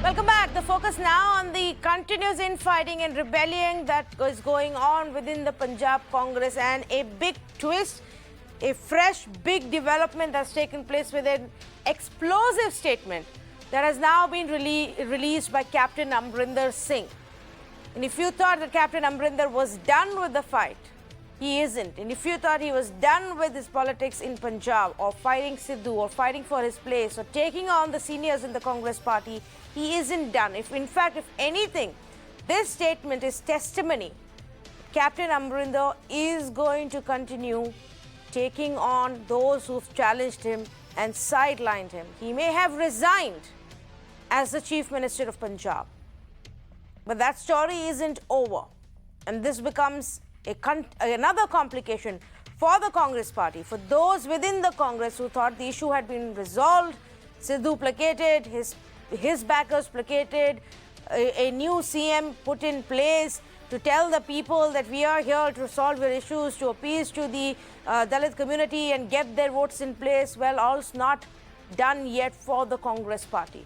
Welcome back. The focus now on the continuous infighting and rebellion that is going on within the Punjab Congress, and a big twist, a fresh big development that's taken place with an explosive statement that has now been released by Captain Amrinder Singh. And if you thought that Captain Amrinder was done with the fight, he isn't. And if you thought he was done with his politics in Punjab, or fighting Sidhu, or fighting for his place, or taking on the seniors in the Congress party, he isn't done. If anything, this statement is testimony. Captain Amrinder is going to continue taking on those who've challenged him and sidelined him. He may have resigned as the Chief Minister of Punjab, but that story isn't over. And this becomes another complication for the Congress party, for those within the Congress who thought the issue had been resolved, Sidhu placated, his backers placated, a new CM put in place to tell the people that we are here to solve your issues, to appease to the Dalit community and get their votes in place. Well, all's not done yet for the Congress party.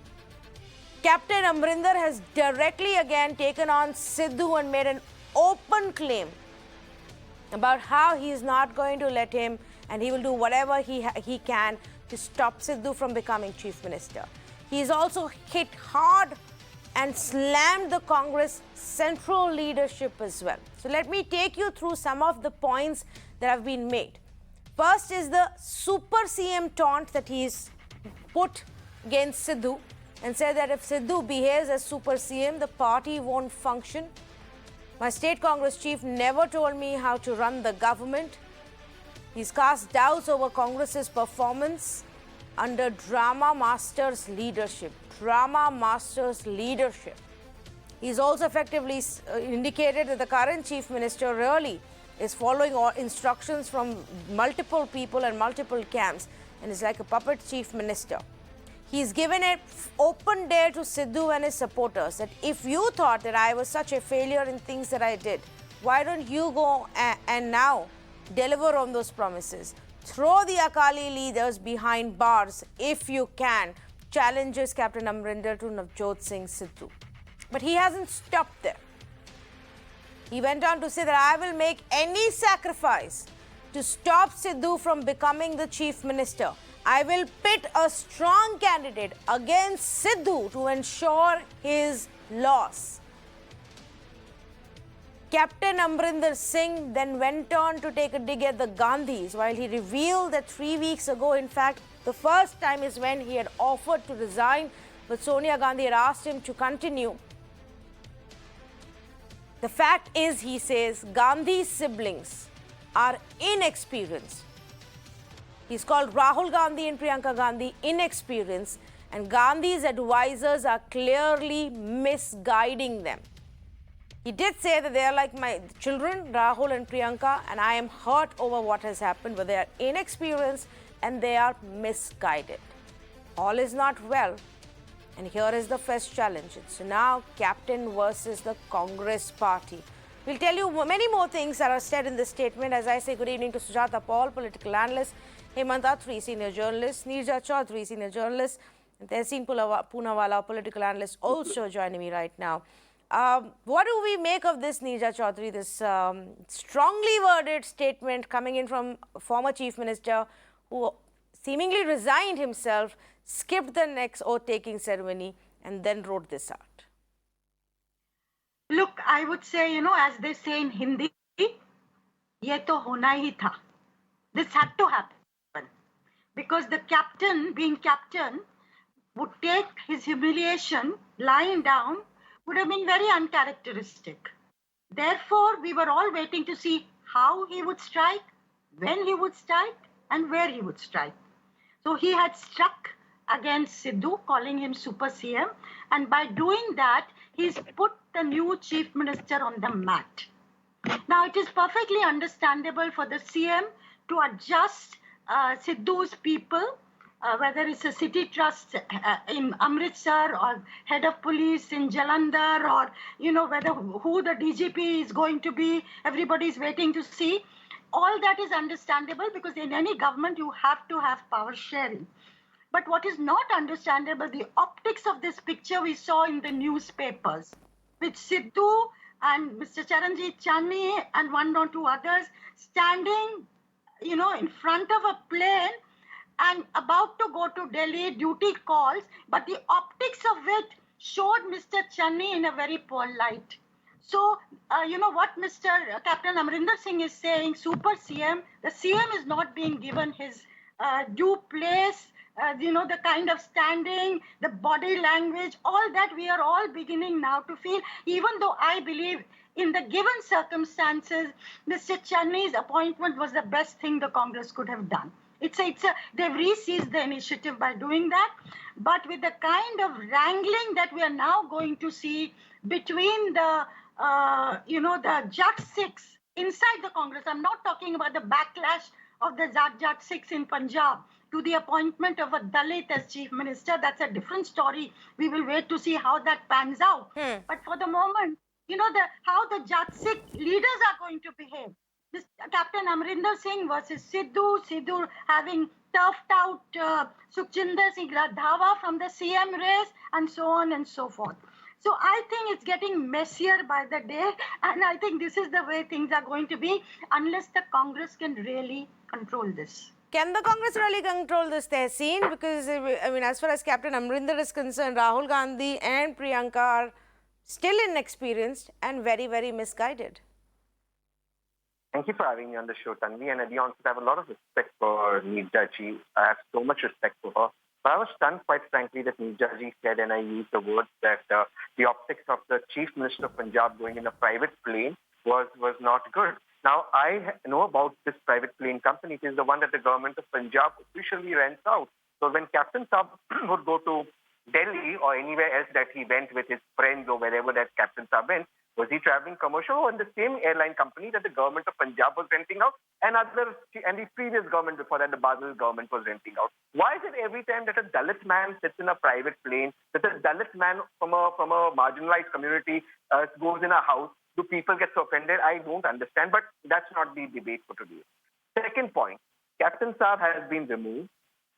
Captain Amrinder has directly again taken on Sidhu and made an open claim about how he is not going to let him, and he will do whatever he can to stop Sidhu from becoming Chief Minister. He is also hit hard and slammed the Congress central leadership as well. So let me take you through some of the points that have been made. First is the super CM taunt that he's put against Sidhu, and said that if Sidhu behaves as super CM, the party won't function. My state Congress chief never told me how to run the government. He's cast doubts over Congress's performance under Drama Master's leadership. Drama Master's leadership. He's also effectively indicated that the current chief minister really is following instructions from multiple people and multiple camps, and is like a puppet chief minister. He's given an open dare to Sidhu and his supporters that if you thought that I was such a failure in things that I did, why don't you go and now deliver on those promises? Throw the Akali leaders behind bars if you can, challenges Captain Amrinder to Navjot Singh Sidhu. But he hasn't stopped there. He went on to say that I will make any sacrifice to stop Sidhu from becoming the chief minister. I will pit a strong candidate against Sidhu to ensure his loss. Captain Amrinder Singh then went on to take a dig at the Gandhis, while he revealed that 3 weeks ago, in fact, the first time is when he had offered to resign, but Sonia Gandhi had asked him to continue. The fact is, he says, Gandhi's siblings are inexperienced. He's called Rahul Gandhi and Priyanka Gandhi inexperienced, and Gandhi's advisors are clearly misguiding them. He did say that they are like my children, Rahul and Priyanka, and I am hurt over what has happened, but they are inexperienced and they are misguided. All is not well, and here is the first challenge. It's now Captain versus the Congress party. We'll tell you many more things that are said in this statement. As I say, good evening to Sujata Paul, political analyst, Hemant Atri, senior journalist, Neerja Chaudhary, senior journalist, and Tehseen Poonawalla, political analyst, also joining me right now. What do we make of this, Neerja Chaudhary, this strongly worded statement coming in from former Chief Minister who seemingly resigned himself, skipped the next oath-taking ceremony, and then wrote this out? Look, I would say, as they say in Hindi, ye to hona hi tha. This had to happen. Because the captain, being captain, would take his humiliation, lying down, would have been very uncharacteristic. Therefore, we were all waiting to see how he would strike, when he would strike, and where he would strike. So he had struck against Sidhu, calling him Super CM, and by doing that, he's put the new chief minister on the mat. Now, it is perfectly understandable for the CM to adjust Sidhu's people, whether it's a city trust in Amritsar or head of police in Jalandhar, or, whether who the DGP is going to be, everybody is waiting to see. All that is understandable because in any government, you have to have power sharing. But what is not understandable, the optics of this picture we saw in the newspapers, with Sidhu and Mr. Charanjit Channi and one or two others standing, in front of a plane and about to go to Delhi, duty calls, but the optics of it showed Mr. Channi in a very poor light. So, what Mr. Captain Amrinder Singh is saying, Super CM, the CM is not being given his due place, the kind of standing, the body language, all that we are all beginning now to feel, even though I believe in the given circumstances, Mr. Channi's appointment was the best thing the Congress could have done. They've re-seized the initiative by doing that. But with the kind of wrangling that we are now going to see between the Jat 6 inside the Congress, I'm not talking about the backlash of the Jat 6 in Punjab to the appointment of a Dalit as chief minister. That's a different story. We will wait to see how that pans out. But for the moment, how the Jat 6 leaders are going to behave. This Captain Amrinder Singh versus Sidhu having turfed out Sukhjinder Singh Randhawa from the CM race, and so on and so forth. So I think it's getting messier by the day, and I think this is the way things are going to be unless the Congress can really control this. Can the Congress really control this, Tehseen? Because, as far as Captain Amrinder is concerned, Rahul Gandhi and Priyanka are still inexperienced and very, very misguided. Thank you for having me on the show, Tanvi. And at the onset, I have a lot of respect for Neerja Ji. I have so much respect for her. But I was stunned, quite frankly, that Neerja Ji said, and I used the words that the optics of the Chief Minister of Punjab going in a private plane was not good. Now, I know about this private plane company. It is the one that the government of Punjab officially rents out. So when Captain Saab would go to Delhi or anywhere else that he went with his friends or wherever that Captain Saab went, was he traveling commercial or in the same airline company that the government of Punjab was renting out and the previous government before that, the Badal government was renting out? Why is it every time that a Dalit man sits in a private plane, that a Dalit man from a marginalized community goes in a house, do people get so offended? I don't understand, but that's not the debate for today. Second point, Captain Saab has been removed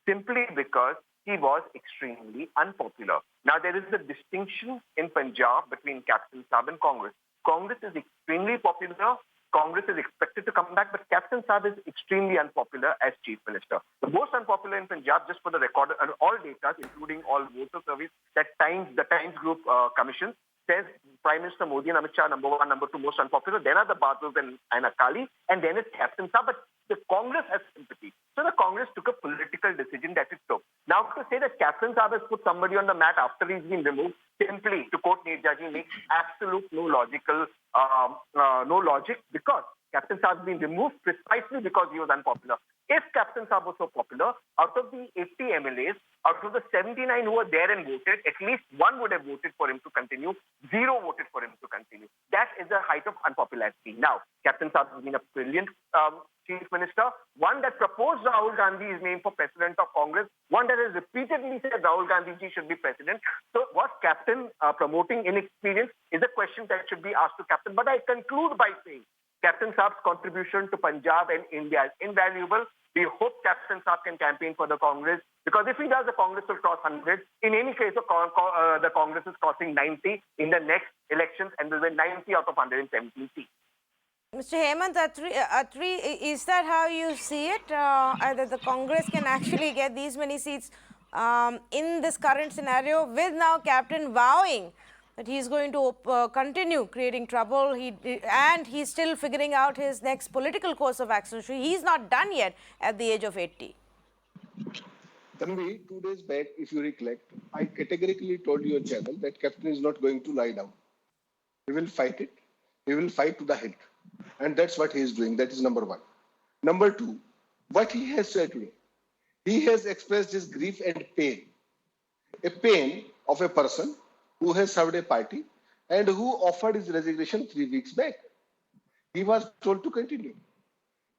simply because he was extremely unpopular. Now, there is a distinction in Punjab between Captain Saab and Congress. Congress is extremely popular. Congress is expected to come back, but Captain Saab is extremely unpopular as Chief Minister. The most unpopular in Punjab, just for the record, and all data, including all voter surveys that the Times Group commissions, says Prime Minister Modi and Amit Shah, number one, number two, most unpopular. Then are the Badals and Akali, and then it's Captain Saab. But the Congress has sympathy. So the Congress took a political decision that it took. Now, to say that Captain Saab has put somebody on the mat after he's been removed, simply, to quote Neerja Ji, makes absolute no logic because Captain Saab has been removed precisely because he was unpopular. If Captain Saab was so popular, out of the 80 MLAs, out of the 79 who were there and voted, at least one would have voted for him to continue, 0 voted for him to continue. That is the height of unpopularity. Now, Captain Saab has been a brilliant Chief Minister, one that proposed Rahul Gandhi's name for President of Congress, one that has repeatedly said Rahul Gandhi ji should be President. So was Captain promoting inexperience is a question that should be asked to Captain. But I conclude by saying Captain Saab's contribution to Punjab and India is invaluable. We hope Captain Saab can campaign for the Congress, because if he does, the Congress will cross 100. In any case, the Congress is crossing 90 in the next elections and will win 90 out of 117 seats. Mr. Hemant Atri, is that how you see it? That the Congress can actually get these many seats in this current scenario, with now Captain vowing that he's going to continue creating trouble, and he's still figuring out his next political course of action. So he's not done yet at the age of 80. Tanvi, 2 days back, if you recollect, I categorically told your channel that Captain is not going to lie down. He will fight it. He will fight to the head. And that's what he is doing. That is number one. Number two, what he has said today, he has expressed his grief and pain. A pain of a person who has served a party and who offered his resignation 3 weeks back. He was told to continue.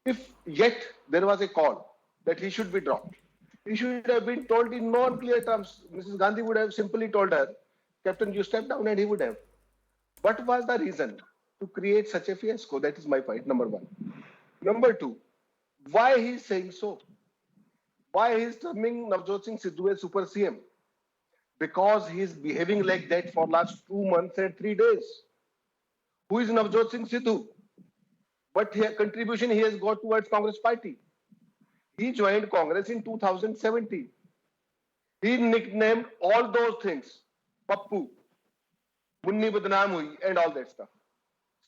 If yet there was a call that he should be dropped, he should have been told in non-clear terms. Mrs. Gandhi would have simply told her, Captain, you step down, and he would have. What was the reason to create such a fiasco? That is my point, number one. Number two, why he is saying so? Why he is terming Navjot Singh Sidhu as super CM? Because he is behaving like that for last 2 months and 3 days. Who is Navjot Singh Sidhu? What contribution he has got towards Congress party? He joined Congress in 2017. He nicknamed all those things, Pappu, Munni Badnaam hui, and all that stuff.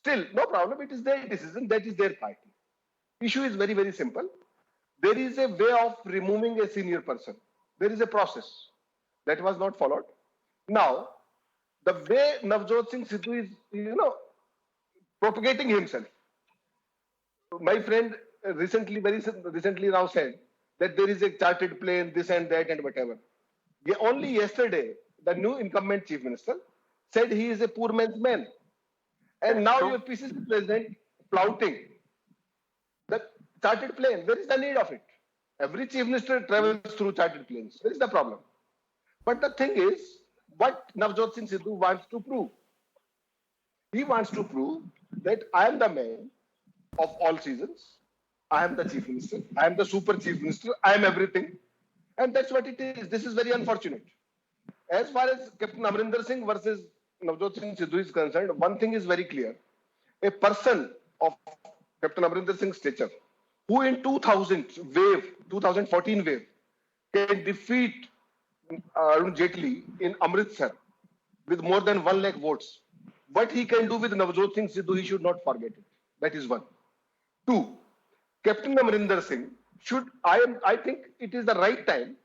Still, no problem. It is their decision. That is their party. Issue is very, very simple. There is a way of removing a senior person. There is a process that was not followed. Now, the way Navjot Singh Sidhu is, propagating himself. My friend very recently now said that there is a chartered plane, this and that and whatever. Only yesterday, the new incumbent chief minister said he is a poor man's man. And now your PCC president flouting the chartered plane. Where is the need of it? Every chief minister travels through chartered planes. Where is the problem? But the thing is, what Navjot Singh Sidhu wants to prove? He wants to prove that I am the man of all seasons. I am the chief minister. I am the super chief minister. I am everything. And that's what it is. This is very unfortunate. As far as Captain Amrinder Singh versus Navjot Singh Sidhu is concerned, one thing is very clear. A person of Captain Amrinder Singh's stature, who in 2014 wave, can defeat Arun Jaitley in Amritsar with more than 1 lakh votes. What he can do with Navjot Singh Sidhu, he should not forget it. That is one. 2, Captain Amrinder Singh I think it is the right time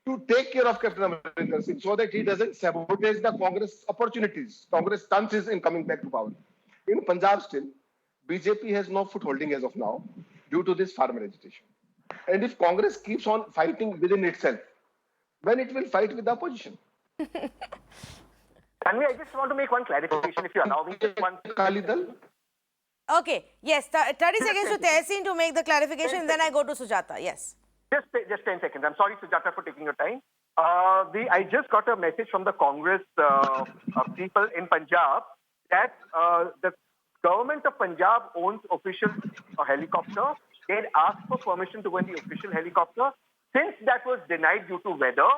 to take care of Captain Amrinder Singh so that he doesn't sabotage the Congress opportunities, Congress chances in coming back to power. In Punjab still, BJP has no footholding as of now due to this farmer agitation. And if Congress keeps on fighting within itself, then it will fight with the opposition. Tanvi, I just want to make one clarification, if you allow me. Okay, yes, 30 seconds to Tehseen to make the clarification, and then I go to Sujata. Yes. Just 10 seconds. I'm sorry, Sujata, for taking your time. I just got a message from the Congress people in Punjab that the government of Punjab owns official helicopter. They had asked for permission to go in the official helicopter. Since that was denied due to weather,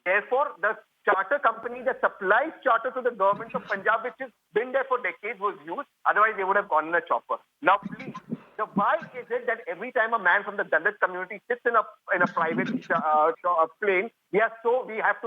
therefore the charter company that supplies charter to the government of Punjab, which has been there for decades, was used. Otherwise, they would have gone in a chopper. Now, please, why is it that every time a man from the Dalit community sits in a private plane, we have to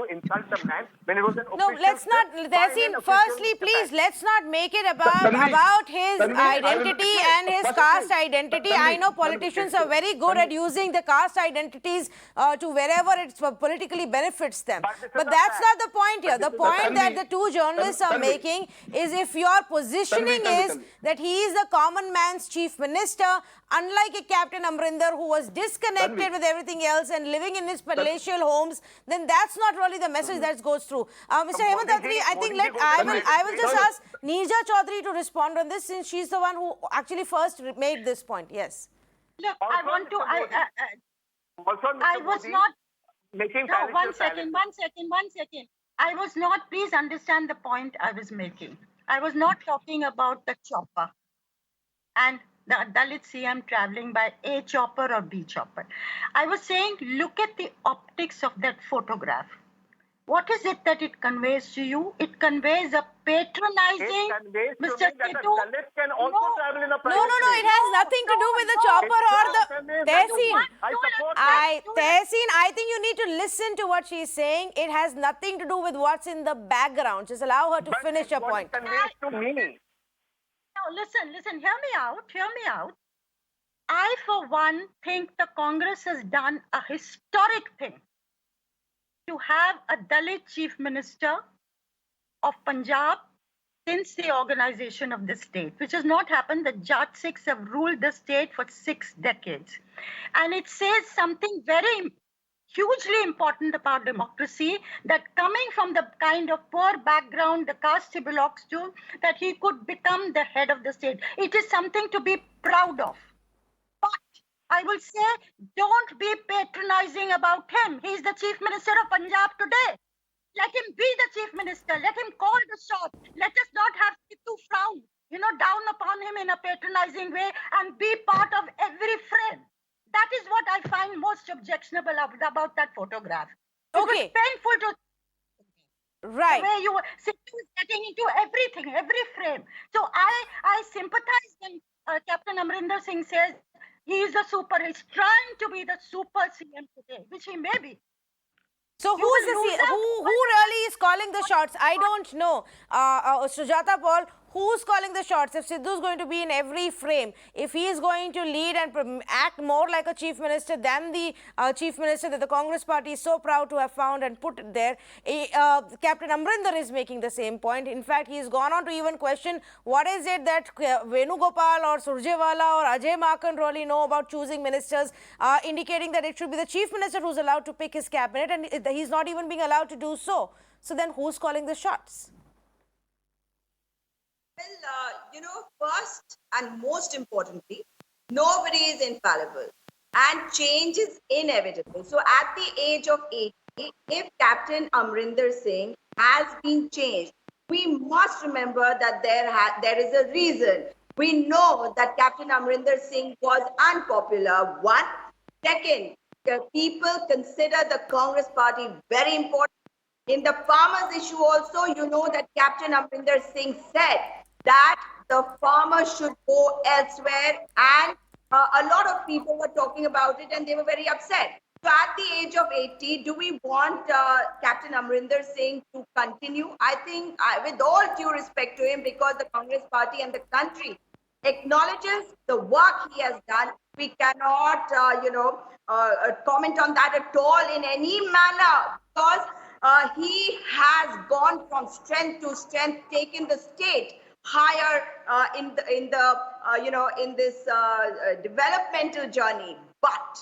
insult the man when it was an official? No, let's not. Tehseen, firstly, please, let's not make it about his identity and his caste identity. I know politicians are very good at using the caste identities to wherever it politically benefits them. But that's not the point here. The point that the two journalists are making is, if your positioning is that he is the common man's chief minister, unlike a Captain Amrinder who was disconnected with everything else and living in his palatial homes, then that's not really the message that goes through. Mr. Hemant Attari, I think I will just ask Neerja Chaudhary to respond on this, since she's the one who actually first made this point. Yes. Look, I want to. I was not making. No, one second. I was not. Please understand the point I was making. I was not talking about the chopper and the Dalit CM traveling by A chopper or B chopper. I was saying, look at the optics of that photograph. What is it that it conveys to you? It conveys a patronizing Mr. Sidhu. Dalit can also travel in a private No, it has nothing to do with the chopper or the... Tehseen, I think you need to listen to what she's saying. It has nothing to do with what's in the background. Just allow her to finish her point. To me. No, listen, hear me out. I, for one, think the Congress has done a historic thing to have a Dalit chief minister of Punjab since the organization of the state, which has not happened. The Jat Sikhs have ruled the state for 6 decades. And it says something very hugely important about democracy, that coming from the kind of poor background the caste he belongs to, that he could become the head of the state. It is something to be proud of. But I will say, don't be patronizing about him. He is the chief minister of Punjab today. Let him be the chief minister. Let him call the shot. Let us not have to frown, down upon him in a patronizing way and be part of every frame. that is what I find most objectionable about that photograph. It Okay. was painful to Right. the way you were getting into everything, every frame. So I sympathize when Captain Amrinder Singh says he is a super, he's trying to be the super CM today, which he may be. So You who's will the lose out. who really is calling the shots? I don't know. Sujata Paul, who's calling the shots? If Sidhu is going to be in every frame, if he is going to lead and act more like a chief minister than the chief minister that the Congress party is so proud to have found and put there, Captain Amrinder is making the same point. In fact, he has gone on to even question what is it that Venugopal or Surjewala or Ajay Makan really know about choosing ministers, indicating that it should be the chief minister who's allowed to pick his cabinet, and he's not even being allowed to do so. So then who's calling the shots? Well, first and most importantly, nobody is infallible and change is inevitable. So at the age of 80, if Captain Amrinder Singh has been changed, we must remember that there is a reason. We know that Captain Amrinder Singh was unpopular, one. Second, people consider the Congress party very important. In the farmers issue also, you know that Captain Amrinder Singh said that the farmers should go elsewhere, and a lot of people were talking about it and they were very upset. So at the age of 80, do we want Captain Amrinder Singh to continue? I think, with all due respect to him, because the Congress party and the country acknowledges the work he has done, we cannot, comment on that at all in any manner, because he has gone from strength to strength, taken the state higher in this developmental journey. But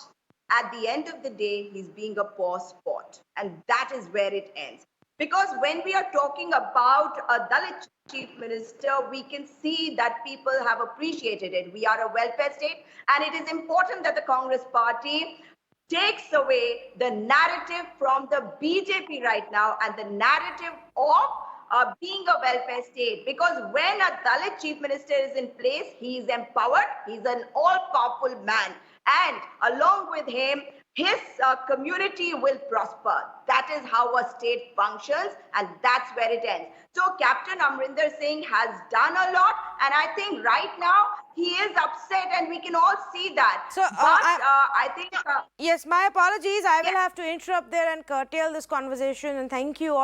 at the end of the day, he's being a poor sport, and that is where it ends. Because when we are talking about a Dalit chief minister, we can see that people have appreciated it. We are a welfare state, and it is important that the Congress party takes away the narrative from the BJP right now and the narrative of being a welfare state. Because when a Dalit chief minister is in place, he is empowered, he's an all-powerful man. And along with him, his community will prosper. That is how a state functions, and that's where it ends. So Captain Amrinder Singh has done a lot, and I think right now he is upset, and we can all see that. So, I think... yes, my apologies. I will Yes. have to interrupt there and curtail this conversation, and thank you all.